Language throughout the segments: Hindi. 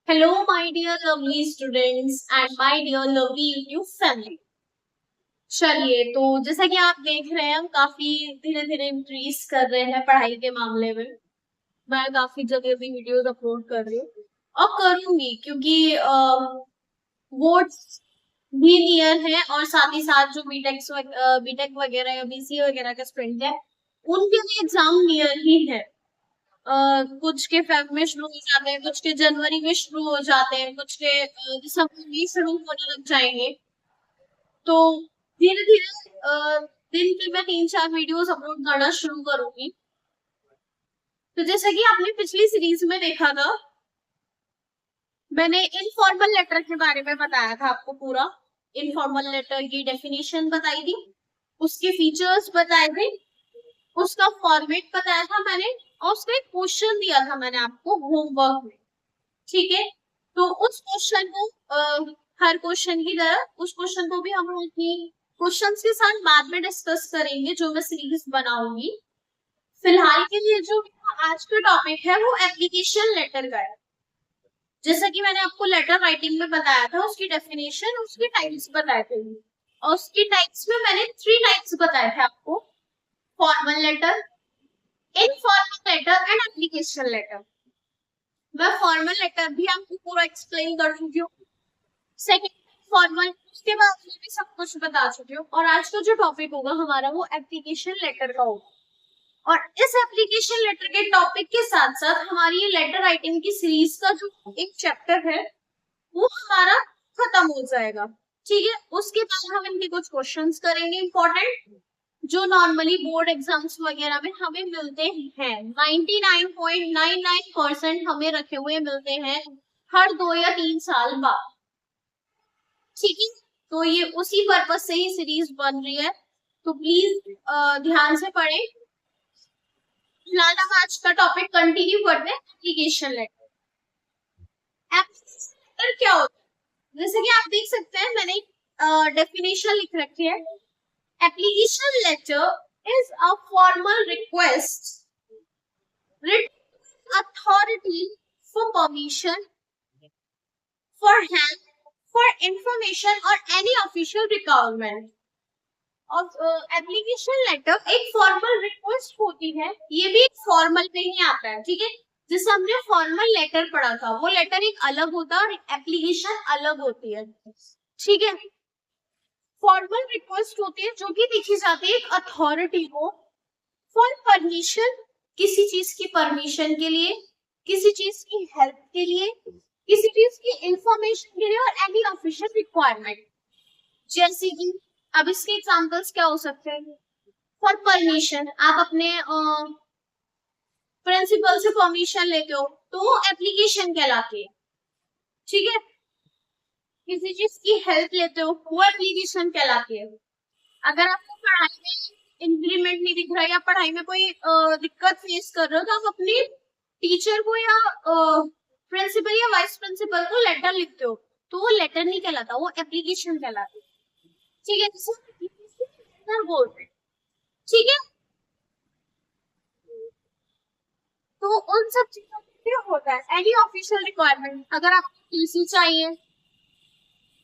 Hello, my dear lovely students and my dear lovely YouTube family. चलिए तो जैसा कि आप देख रहे हैं हम काफी धीरे धीरे इंक्रीज कर रहे हैं पढ़ाई के मामले में। मैं काफी जगह भी वीडियोस अपलोड कर रही हूँ और करूंगी क्योंकि बोर्ड्स भी नियर है और साथ ही साथ जो बीटेक वगैरह या बीसीए वगैरह के स्टूडेंट है उनके भी एग्जाम नियर ही है। कुछ के फेब में शुरू हो जाते हैं, कुछ के जनवरी में शुरू हो जाते हैं, कुछ के दिसंबर में शुरू होने लग जाएंगे। तो धीरे धीरे दिन की मैं 3-4 वीडियोस अपलोड करना शुरू करूंगी। तो जैसा कि आपने पिछली सीरीज में देखा था, मैंने इनफॉर्मल लेटर के बारे में बताया था आपको पूरा। इनफॉर्मल लेटर की डेफिनेशन बताई थी, उसके फीचर्स बताए थे, उसका फॉर्मेट बताया था मैंने और उसका एक क्वेश्चन दिया था मैंने आपको होमवर्क में। ठीक है, तो उस क्वेश्चन को हर क्वेश्चन की तरह उस क्वेश्चन को भी हम अपनी क्वेश्चंस के साथ बाद में डिस्कस करेंगे जो मैं सीरीज बनाऊंगी। फिलहाल के लिए जो आज का टॉपिक है वो एप्लीकेशन लेटर का है। जैसा कि मैंने आपको लेटर राइटिंग में बताया था, उसकी डेफिनेशन, उसके टाइप्स बताए थे और उसकी टाइप्स में मैंने 3 टाइप्स बताए थे आपको: formal letter, informal letter and application letter. मैं फॉर्मल लेटर भी आपको पूरा एक्सप्लेन कर चुकी हूँ, सेकेंड फॉर्मल उसके बाद में भी सब कुछ बता चुकी हूँ और आज का जो टॉपिक होगा हमारा वो एप्लीकेशन लेटर का होगा। और इस एप्लीकेशन लेटर के टॉपिक के साथ साथ हमारी ये लेटर राइटिंग की सीरीज का जो एक चैप्टर है वो हमारा खत्म हो जाएगा। ठीक है, उसके बाद हम इनके कुछ क्वेश्चंस करेंगे इंपॉर्टेंट, जो नॉर्मली बोर्ड एग्जाम्स वगैरह में हमें मिलते हैं। 99.99% हमें रखे हुए मिलते हैं हर 2 या 3 साल बाद। ठीक है, तो ये उसी पर्पज से ही सीरीज बन रही है, तो प्लीज ध्यान से पढ़ें। फिलहाल हम आज का टॉपिक कंटिन्यू करते हैं, एप्लीकेशन लेटर। एप्लीकेशन लेटर क्या होता है? जैसे कि आप देख सकते हैं मैंने डेफिनेशन लिख रखी है। Application letter is a formal request written authority for permission, for help, for information or any official requirement। और एप्लीकेशन लेटर एक फॉर्मल रिक्वेस्ट होती है, ये भी एक फॉर्मल पे ही आता है। ठीक है, जैसे हमने फॉर्मल लेटर पढ़ा था, वो लेटर एक अलग होता है और एप्लीकेशन अलग होती है। ठीक है, फॉर्मल रिक्वेस्ट होती है जो कि लिखी जाती है एक अथॉरिटी को फॉर परमिशन, किसी चीज की परमिशन के लिए, किसी चीज की हेल्प के लिए, किसी चीज की इंफॉर्मेशन के लिए और एनी ऑफिशियल रिक्वायरमेंट। जैसे कि अब इसके एग्जांपल्स क्या हो सकते हैं? फॉर परमिशन, आप अपने प्रिंसिपल से परमिशन लेते हो तो वो एप्लीकेशन कहलाती है। ठीक है, किसी चीज की हेल्प लेते हो वो एप्लीकेशन कहलाती है। अगर आपको पढ़ाई में इंक्रीमेंट नहीं दिख रहा है या पढ़ाई में कोई दिक्कत फेस कर रहे हो तो आप अपने टीचर को या प्रिंसिपल या वाइस प्रिंसिपल को लेटर लिखते हो, तो वो लेटर नहीं कहलाता, वो एप्लीकेशन कहलाता है। ठीक है, जिसे लेटर बोलते हैं। ठीक है, तो उन सब चीजों के लिए होता है एनी ऑफिशियल रिक्वायरमेंट। अगर आपको टीसी चाहिए,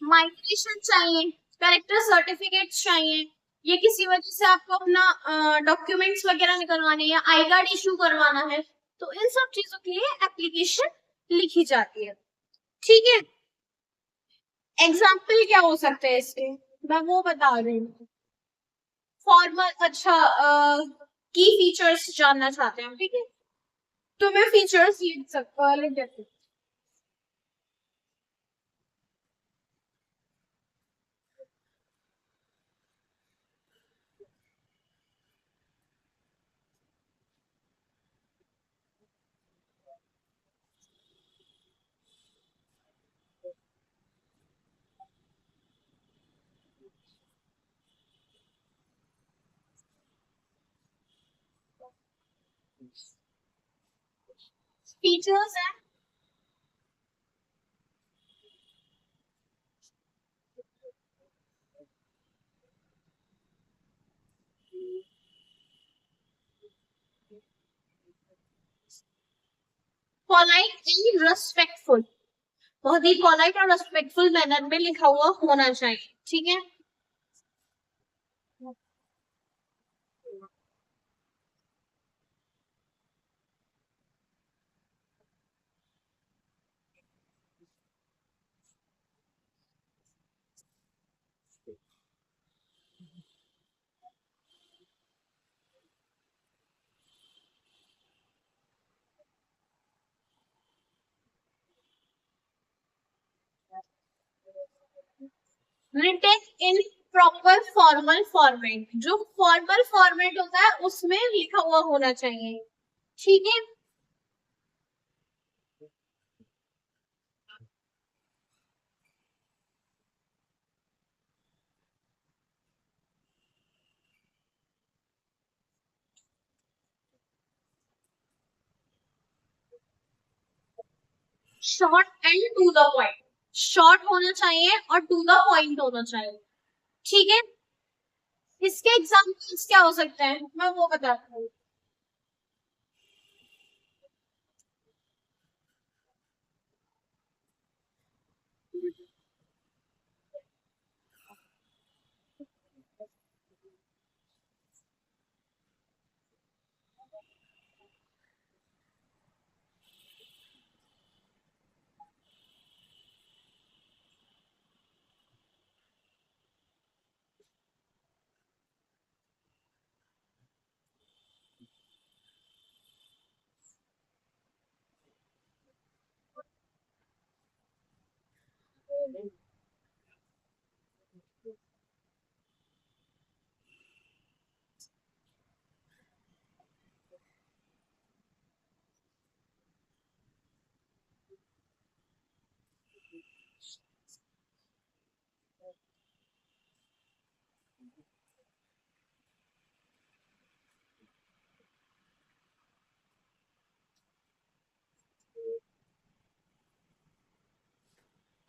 माइग्रेशन चाहिए, करेक्टर सर्टिफिकेट चाहिए, ये किसी वजह से आपको अपना डॉक्यूमेंट्स वगैरह निकलवाने या आई कार्ड इशू करवाना है, तो इन सब चीजों के लिए एप्लीकेशन लिखी जाती है। ठीक है, एग्जाम्पल क्या हो सकते हैं इसके, मैं वो बता रही हूँ। फॉर्मल, अच्छा, की फीचर्स जानना चाहते हैं, ठीक है, तो मैं फीचर्स लिख देती हूँ। फीचर्स है, polite and respectful। बहुत ही पोलाइट और रेस्पेक्टफुल मैनर में लिखा हुआ होना चाहिए, ठीक है। Written in proper formal format, जो फॉर्मल फॉर्मेट होता है उसमें लिखा हुआ होना चाहिए, ठीक है। Short and to the point, शॉर्ट होना चाहिए और टू द पॉइंट होना चाहिए, ठीक है। इसके एग्जाम्पल्स क्या हो सकते हैं मैं वो बताती हूँ।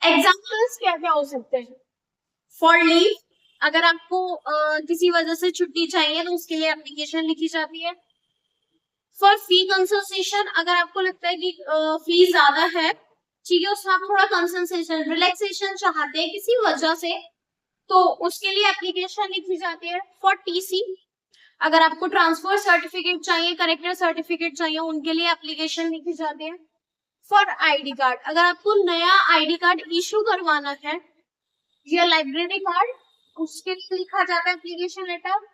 एग्जाम्पल्स क्या क्या हो सकते हैं। फॉर लीव, अगर आपको किसी वजह से छुट्टी चाहिए तो उसके लिए एप्लीकेशन लिखी जाती है। फॉर फी कंसल्टेशन, अगर आपको लगता है कि फी ज्यादा है, ठीक है, उसमें आप थोड़ा कंसल्टेशन रिलैक्सेशन चाहते हैं किसी वजह से, तो उसके लिए एप्लीकेशन लिखी जाती है। फॉर टीसी, अगर आपको ट्रांसफर सर्टिफिकेट चाहिए, करेक्टर सर्टिफिकेट चाहिए, उनके लिए एप्लीकेशन लिखी जाती है। फॉर आईडी कार्ड, अगर आपको नया आईडी कार्ड इशू करवाना है या लाइब्रेरी कार्ड, उसके लिए लिखा जाता है application letter.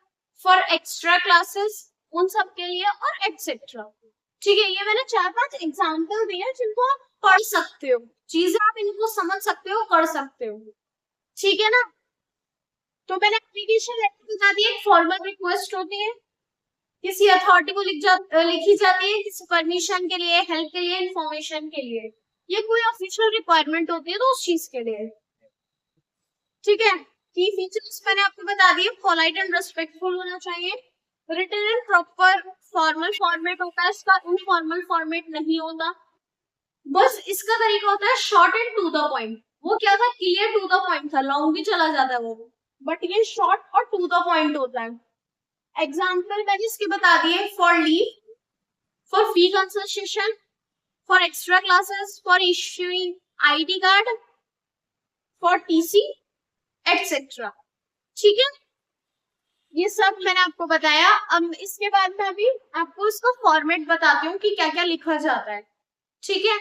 For extra classes, उन सब के लिए, और एक्सेट्रा, ठीक है। ये मैंने चार पांच एग्जाम्पल दिए हैं जिनको आप पढ़ सकते हो, चीजें आप इनको समझ सकते हो, कर सकते हो, ठीक है ना। तो मैंने एप्लीकेशन लेटर बता दिया, एक फॉर्मल रिक्वेस्ट होती है, किसी अथॉरिटी को लिखी जाती है, किसी परमिशन के लिए, हेल्प के लिए, इंफॉर्मेशन के लिए, ये कोई ऑफिशियल रिक्वायरमेंट होती है तो उस चीज के लिए, ठीक है। की फीचर्स मैंने आपको बता दिए, पोलाइट एंड रेस्पेक्टफुल होना चाहिए, written in proper formal format होता है, इसका इनफॉर्मल फॉर्मेट नहीं होता। बस इसका तरीका होता है short and to the point. वो क्या था, क्लियर टू द पॉइंट था, लॉन्ग भी चला जाता है वो, बट ये शॉर्ट और टू द पॉइंट होता है। एग्जाम्पल मैंने इसके बता दिए, for leave, for fee consultation, for extra classes, for issuing ID card, for TC, etcetera, ठीक है। ये सब मैंने आपको बताया। अब इसके बाद में अभी आपको इसका फॉर्मेट बताती हूँ कि क्या क्या लिखा जाता है, ठीक है।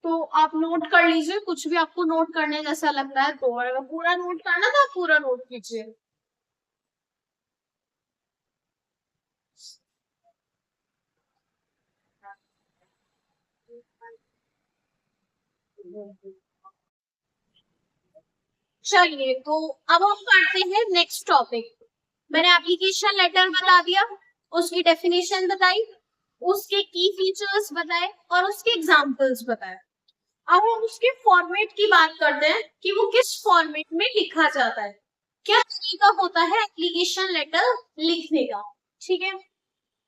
तो आप नोट कर लीजिए, कुछ भी आपको नोट करने जैसा लगता है तो, अगर पूरा नोट करना तो आप पूरा नोट कीजिए। चलिए, तो अब हम करते हैं नेक्स्ट टॉपिक। मैंने एप्लीकेशन लेटर बता दिया, उसकी डेफिनेशन बताई, उसके की फीचर्स बताए और उसके एग्जाम्पल्स बताए। अब हम उसके फॉर्मेट की बात करते हैं कि वो किस फॉर्मेट में लिखा जाता है, क्या तरीका होता है एप्लीकेशन लेटर लिखने का, ठीक है।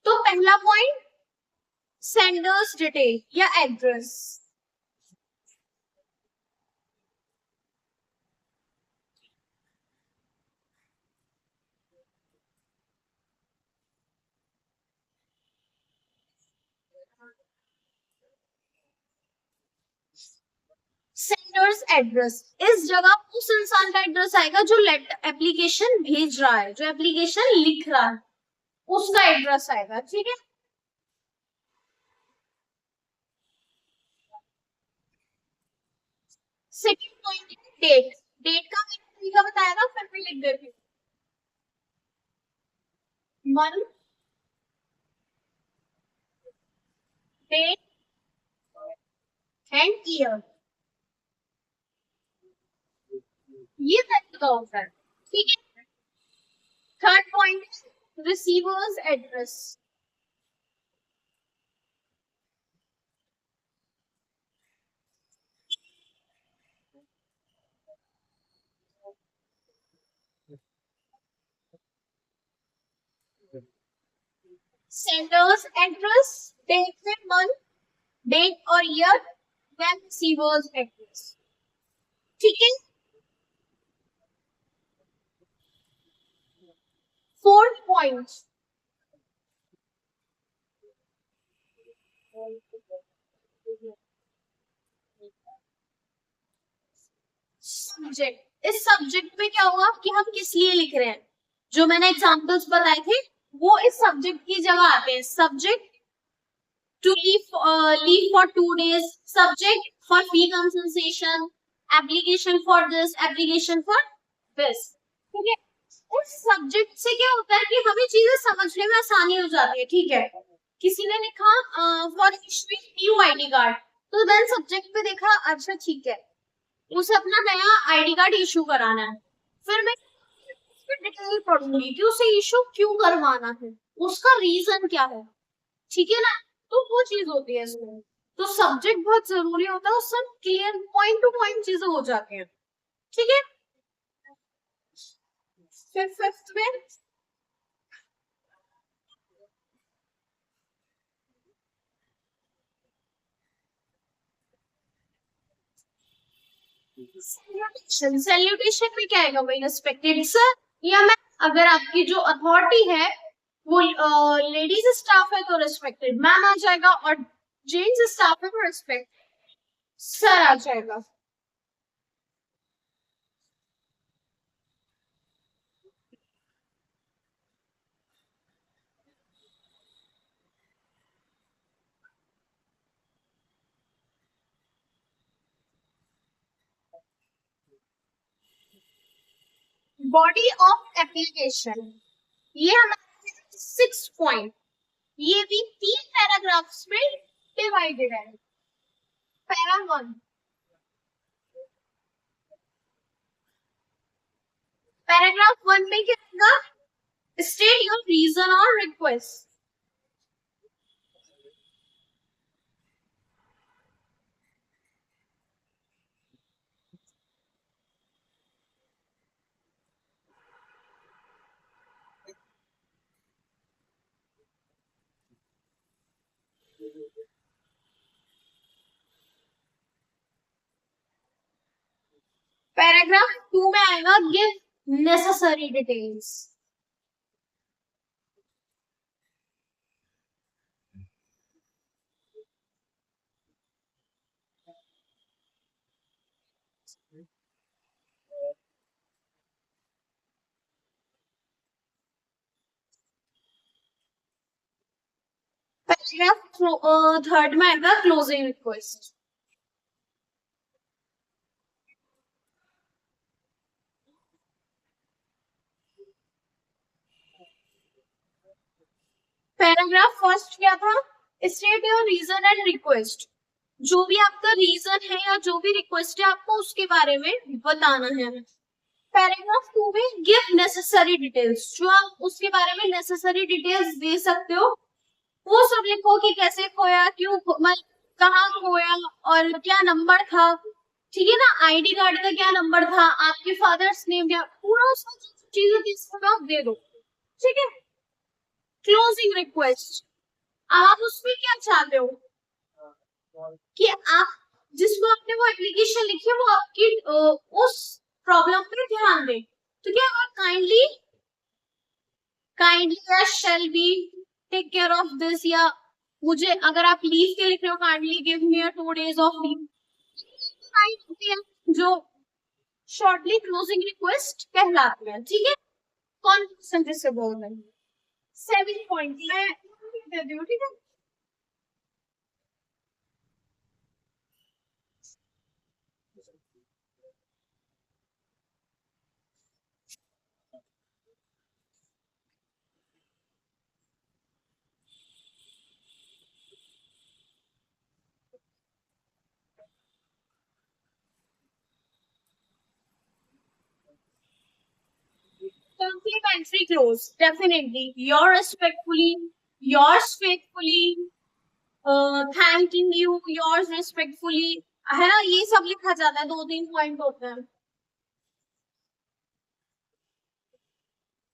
तो पहला पॉइंट, सेंडर्स डिटेल या एड्रेस। सेंडर्स एड्रेस, इस जगह उस इंसान का एड्रेस आएगा जो एप्लीकेशन भेज रहा है, जो एप्लीकेशन लिख रहा है, उसका एड्रेस आएगा, ठीक है। Second point, date. डेट का मैंने तरीका बताया था, फिर मैं लिख देती हूँ। मंथ, डेट एंड ईयर, ये तरीका होता है, ठीक है। Third point, receiver's address. Sender's address, date में मंथ, डेट और ईयर, देन रिसीवर्स एड्रेस, ठीक है। Fourth point, subject. इस सब्जेक्ट में क्या हुआ कि हम किस लिए लिख रहे हैं, जो मैंने एग्जांपल्स बताए थे वो इस सब्जेक्ट की जगह आते हैं। Subject to leave for 2 days, subject for fee compensation, application for this, application for this, ठीक है। उस सब्जेक्ट से क्या होता है कि हमें चीजें समझने में आसानी हो जाती है, ठीक है। किसी ने लिखा for issuing new ID card, तो देन सब्जेक्ट पे देखा, अच्छा ठीक है, उसे अपना नया आईडी कार्ड इशू कराना है, फिर मैं डिटेल पढ़ूंगी कि उसे इशू क्यों करवाना है, उसका रीजन क्या है, ठीक है ना। तो वो चीज होती है इसमें, तो सब्जेक्ट बहुत जरूरी होता है, उससे क्लियर पॉइंट टू पॉइंट चीजें हो जाती हैं, ठीक है। फिर फिफ्थ में सैल्यूटेशन। सैल्यूटेशन में क्या आएगा भाई, रिस्पेक्टेड सर, या मैं, अगर आपकी जो अथॉरिटी है वो लेडीज स्टाफ है तो रिस्पेक्टेड मैम आ जाएगा, और जेंट्स स्टाफ है तो रिस्पेक्ट सर आ जाएगा। बॉडी ऑफ एप्लीकेशन, ये हमारा 6 पॉइंट, ये भी 3 पैराग्राफ्स में डिवाइडेड है। पैरा 1, पैराग्राफ 1 में क्या होगा, स्टेट योर रीजन और रिक्वेस्ट। पैराग्राफ 2 में आएगा give necessary details. Paragraph third में आएगा क्लोजिंग रिक्वेस्ट। पैराग्राफ फर्स्ट क्या था, state your reason and request, जो भी आपका रीजन है या जो भी रिक्वेस्ट है आपको उसके बारे में बताना है। पैराग्राफ 2 में गिव नेसेसरी डिटेल्स, जो आप उसके बारे में नेसेसरी डिटेल्स दे सकते हो वो सब लिखो, कि कैसे खोया, क्यों मतलब कहाँ खोया और क्या नंबर था, ठीक है ना, आईडी कार्ड का क्या नंबर था, आपके फादर्स नेम क्या, पूरा उसका चीजें थी सब आप दे दो, ठीक है। क्लोजिंग रिक्वेस्ट, आप उसमें क्या चाहते हो कि आप जिसको आपने वो एप्लीकेशन लिखी है वो आपकी उस प्रॉब्लम पे ध्यान दे, तो क्या आप काइंडली या shall be take care of this, या मुझे अगर आप लीव के लिख रहे हो kindly give me 2 days of leave, sign होती है जो शॉर्टली क्लोजिंग रिक्वेस्ट कहलाती है। ठीक है, कौन जिसे बोल रहे हैं 7 पॉइंट मैं दे दी हूँ। ठीक है, complimentary clause definitely yours respectfully, yours faithfully, thanking you, yours respectfully, है ना, ये सब लिखा जाता है, 2-3 पॉइंट होते हैं।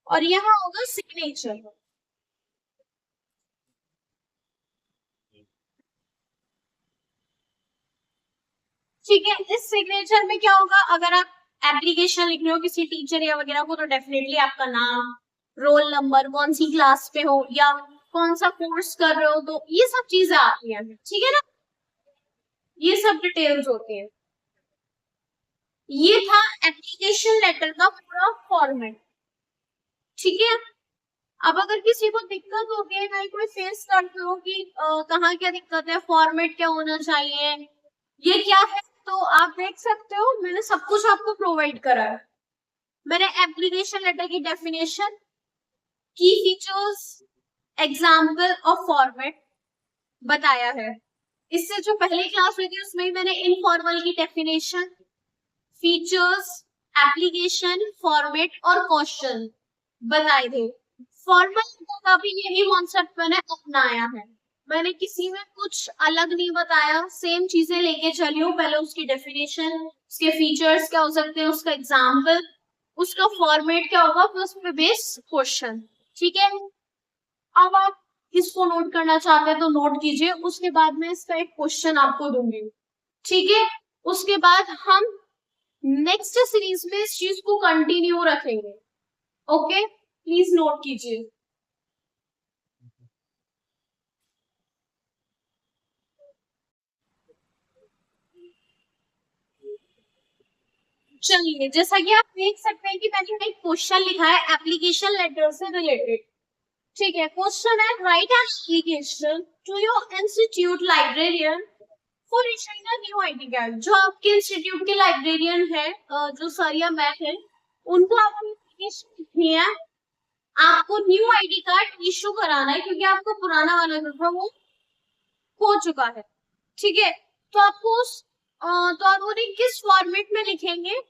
और यहाँ होगा सिग्नेचर। ठीक है, इस सिग्नेचर में क्या होगा, अगर आप एप्लीकेशन लिख रहे हो किसी टीचर या वगैरह को, तो डेफिनेटली आपका नाम, रोल नंबर, कौन सी क्लास पे हो या कौन सा कोर्स कर रहे हो, तो ये सब चीजें आती हैं। ठीक है ना, ये सब डिटेल्स होती हैं। ये था एप्लीकेशन लेटर का पूरा फॉर्मेट। ठीक है, अब अगर किसी को दिक्कत होती है, कहीं कोई फेस करते हो कि कहाँ क्या दिक्कत है, फॉर्मेट क्या होना चाहिए, ये क्या है, तो आप देख सकते हो मैंने सब कुछ आपको प्रोवाइड करा है। मैंने एप्लीकेशन लेटर की डेफिनेशन, की फीचर्स, एग्जाम्पल और फॉर्मेट बताया है। इससे जो पहली क्लास हुई थी उसमें मैंने इनफॉर्मल की डेफिनेशन, फीचर्स, एप्लीकेशन, फॉर्मेट और क्वेश्चन बताए थे। फॉर्मल का भी यही कॉन्सेप्ट मैंने अपनाया है, मैंने किसी में कुछ अलग नहीं बताया, सेम चीजें लेके चली हूँ। पहले उसकी डेफिनेशन, उसके फीचर्स क्या हो सकते हैं, उसका एग्जाम्पल, उसका फॉर्मेट क्या होगा, फिर उस पर बेस्ड क्वेश्चन। ठीक है, अब आप इसको नोट करना चाहते हैं तो नोट कीजिए, उसके बाद मैं इसका एक क्वेश्चन आपको दूंगी। ठीक है, उसके बाद हम नेक्स्ट सीरीज में इस चीज को कंटिन्यू रखेंगे। ओके, प्लीज नोट कीजिए। चलिए, जैसा कि आप देख सकते हैं कि मैंने एक क्वेश्चन लिखा है एप्लीकेशन लेटर से रिलेटेड। ठीक है, क्वेश्चन है write an application to your institute librarian for issuing a new ID card. जो आपके इंस्टीट्यूट के लाइब्रेरियन है, जो सर या मैम है, उनको आपको एप्लीकेशन लिखनी है, आपको न्यू आईडी कार्ड इशू कराना है क्योंकि आपका पुराना वाला जो था वो हो चुका है। ठीक है, तो आपको तो आप उन्हें किस फॉर्मेट में लिखेंगे,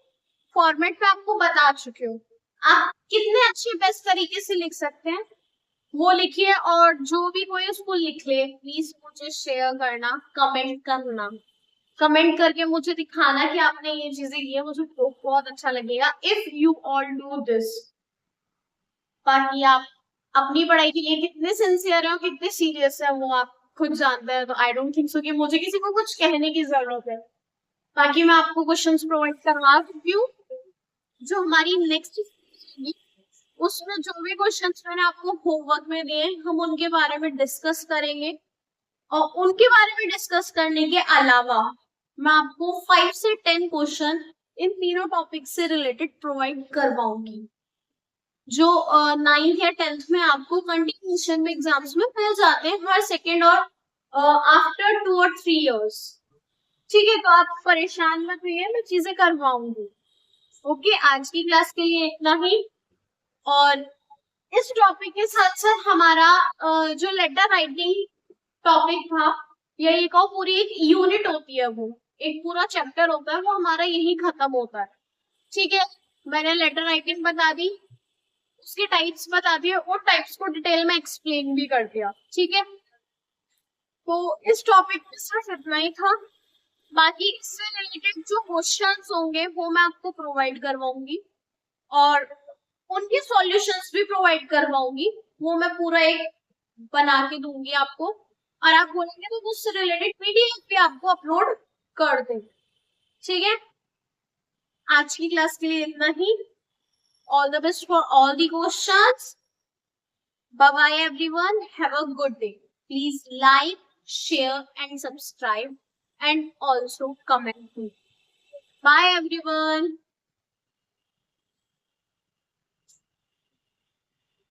फॉर्मेट पे आपको बता चुके हो। आप कितने अच्छे बेस्ट तरीके से लिख सकते हैं वो लिखिए, और जो भी कोई उसको लिख ले प्लीज मुझे शेयर करना, कमेंट करना, कमेंट करके मुझे दिखाना कि आपने ये चीजें की है, मुझे बहुत अच्छा लगेगा if you all do this. बाकी आप अपनी पढ़ाई के लिए कितने सिंसियर है और कितने सीरियस है वो आप खुद जानते हैं, तो आई डोंट थिंक सो कि मुझे किसी को कुछ कहने की जरूरत है। बाकी मैं आपको क्वेश्चंस प्रोवाइड करवा चुकी हूँ। जो हमारी नेक्स्ट उसमें जो भी क्वेश्चंस मैंने आपको होमवर्क में दिए हम उनके बारे में डिस्कस करेंगे, और उनके बारे में डिस्कस करने के अलावा मैं आपको 5 से 10 क्वेश्चन इन तीनों टॉपिक से रिलेटेड प्रोवाइड करवाऊंगी, जो 9th या 10th में आपको कंटिन्यूशन में एग्जाम्स में मिल जाते हैं हर सेकेंड और आफ्टर 2 और 3 इयर्स। ठीक है, तो आप परेशान मत होइए, मैं चीजें करवाऊंगी। ओके, आज की क्लास के लिए इतना ही। और इस टॉपिक के साथ साथ हमारा जो लेटर राइटिंग टॉपिक था, या ये कहो पूरी एक यूनिट होती है, वो एक पूरा चैप्टर होता है, वो हमारा यही खत्म होता है। ठीक है, मैंने लेटर राइटिंग बता दी, उसके टाइप्स बता दिए और टाइप्स को डिटेल में एक्सप्लेन भी कर दिया। ठीक है, तो इस टॉपिक में सिर्फ इतना ही था। बाकी इससे रिलेटेड जो क्वेश्चंस होंगे वो मैं आपको प्रोवाइड करवाऊंगी, और उनके सॉल्यूशंस भी प्रोवाइड करवाऊंगी, वो मैं पूरा एक बना के दूंगी आपको, और आप बोलेंगे तो उससे रिलेटेड पीडीएफ भी आपको अपलोड कर देंगे। ठीक है, आज की क्लास के लिए इतना ही। All the best for all the questions. Bye bye everyone. Have a good day. Please like, share and subscribe, and also comment. Bye everyone.